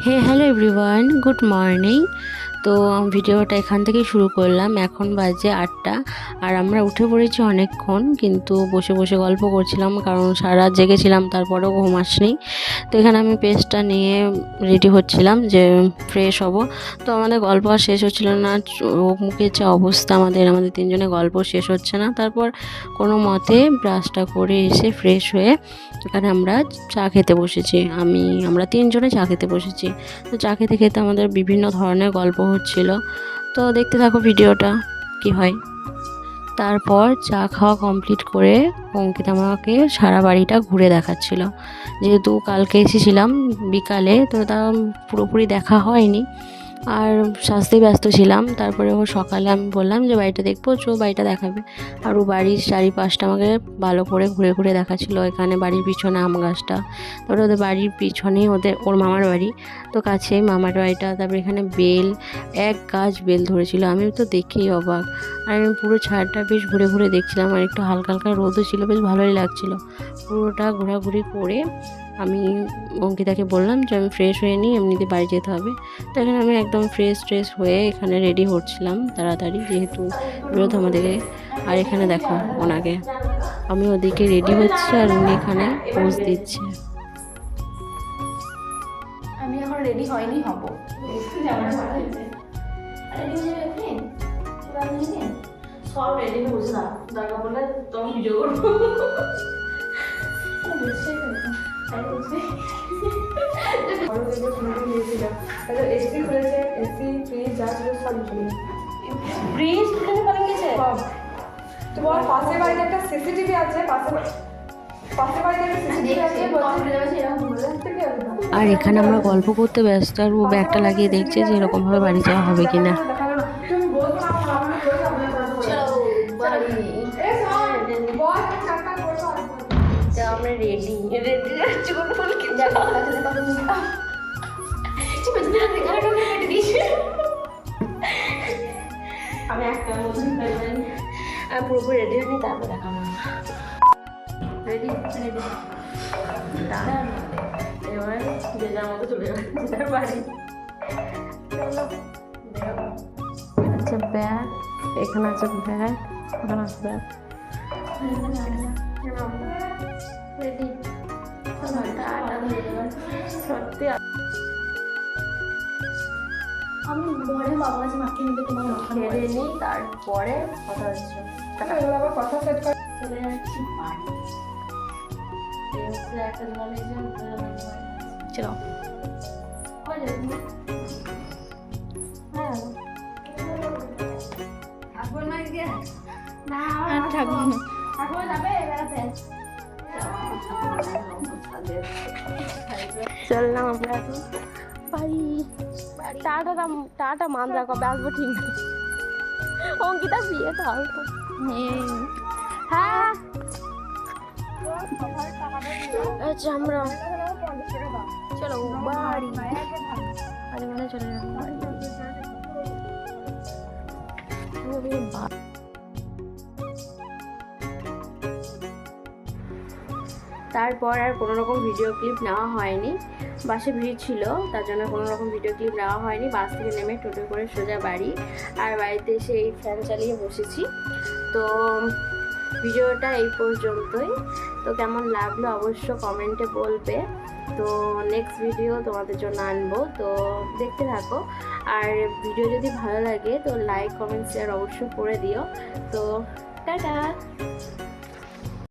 Hello everyone, good morning. তো ভিডিওটা এখান থেকেই শুরু করলাম। এখন বাজে 8টা আর আমরা উঠে পড়েছি অনেকক্ষণ, কিন্তু বসে বসে গল্প করছিলাম কারণ সারা রাত জেগেছিলাম, তারপরেও ঘুম আসেনি। তো এখানে আমি পেস্টটা নিয়ে রেডি হচ্ছিলাম যে ফ্রেশ হব। তো আমাদের গল্প আর শেষ হচ্ছিল না, চোখ মুখের যে অবস্থা, আমাদের তিনজনের গল্প শেষ হচ্ছে না। তারপর কোনো মতে ব্রাশটা করে এসে ফ্রেশ হয়ে এখানে আমরা চা খেতে বসেছি। আমরা তিনজনে চা খেতে বসেছি। তো চা খেতে খেতে আমাদের বিভিন্ন ধরনের গল্প হচ্ছিল। তো দেখতে থাকো ভিডিওটা কি হয়। তারপর চা খাওয়া কমপ্লিট করে অঙ্কিত আমাকে সারা বাড়িটা ঘুরে দেখাচ্ছিল। যেহেতু কালকে এসেছিলাম বিকালে, তো তা পুরোপুরি দেখা হয়নি আর সাজতেই ব্যস্ত ছিলাম। তারপরে ও সকালে আমি বললাম যে বাড়িটা দেখবো, বাড়িটা দেখাবে। আর ও বাড়ির চারিপাশটা আমাকে ভালো করে ঘুরে ঘুরে দেখাচ্ছিল। এখানে বাড়ির পিছনে আম গাছটা, তারপরে ওদের বাড়ির পিছনেই ওর মামার বাড়ি, তো কাছেই মামার বাড়িটা। তারপরে এখানে এক গাছ বেল ধরেছিল, আমি তো দেখেই অবাক। আর আমি পুরো ছাদটা বেশ ঘুরে ঘুরে দেখছিলাম, আর একটু হালকা হালকা রোদও ছিল, বেশ ভালোই লাগছিল। পুরোটা ঘোরাঘুরি করে আমি অঙ্কিতাকে বললাম যে আমি ফ্রেশ হয়ে নিই, এমনিতে বাড়ি যেতে হবে। তো এখানে আমি একদম ফ্রেশ হয়ে এখানে রেডি হচ্ছিলাম তাড়াতাড়ি, যেহেতু বেরোতো আমাদেরকে। আর এখানে দেখো ওনাকে, আমি ওদিকে রেডি হচ্ছি আর উনি এখানে পোজ দিচ্ছে। আমি এখন রেডি হয়নি, হব। সব রেডি হয়ে বসে না, দরকার পড়লে তখন ভিডিও করবো। তোমার পাশের বাড়িতে একটা সিসিটিভি আছে, পাশের বাড়িতে একটা সিসিটিভি আছে। আর এখানে আমরা গল্প করতে ব্যস্ত, আর ও ব্যাগটা লাগিয়ে দেখছে যে এরকমভাবে বাড়ি যাওয়া হবে কিনা। আমরা রেডি যাচ্ছি, কোনো ফুল কিনতে আমি একটা আমি পুরোপুরি রেডি হয়নি, তারপর দেখাবো। রেডি রেডি, এবার যে যার মতো চলে যাবে তার বাড়ি। আচ্ছা ব্যাগ, এখানে আছে ব্যাগ, ওখানে আছে ব্যাগ। রেডি সত্যি আমি বড় বাবা আছে, মাকে নিতে তোমার খেয়ে নিই, তারপরে কথা হচ্ছে। এগুলো আবার কথা সেট করে চলে যাচ্ছি বাড়ি। একটা জলে চলো। চললাম আমরা এখন বাড়ি। টাটা মানরা কবে আসবো ঠিক না। অঙ্কিতা বিয়ে তো আসবো। হ্যাঁ আচ্ছা, আমরা চলো বাড়ি, বাড়ি মানে চলে যাবো বাড়ি। তারপর আর কোনো রকম ভিডিও ক্লিপ নেওয়া হয়নি, বাসে ভিড় ছিল তার জন্য কোনো রকম ভিডিও ক্লিপ নেওয়া হয়নি। বাস থেকে নেমে টোটো করে সোজা বাড়ি, আর বাড়িতে এসে এই ফ্যান চালিয়ে বসেছি। তো ভিডিওটা এই পর্যন্তই। তো কেমন লাগলো অবশ্য কমেন্টে বলবে। তো নেক্সট ভিডিও তোমাদের জন্য আনবো, তো দেখতে থাকো। আর ভিডিও যদি ভালো লাগে তো লাইক কমেন্ট শেয়ার অবশ্যই করে দিও। তো টাটা।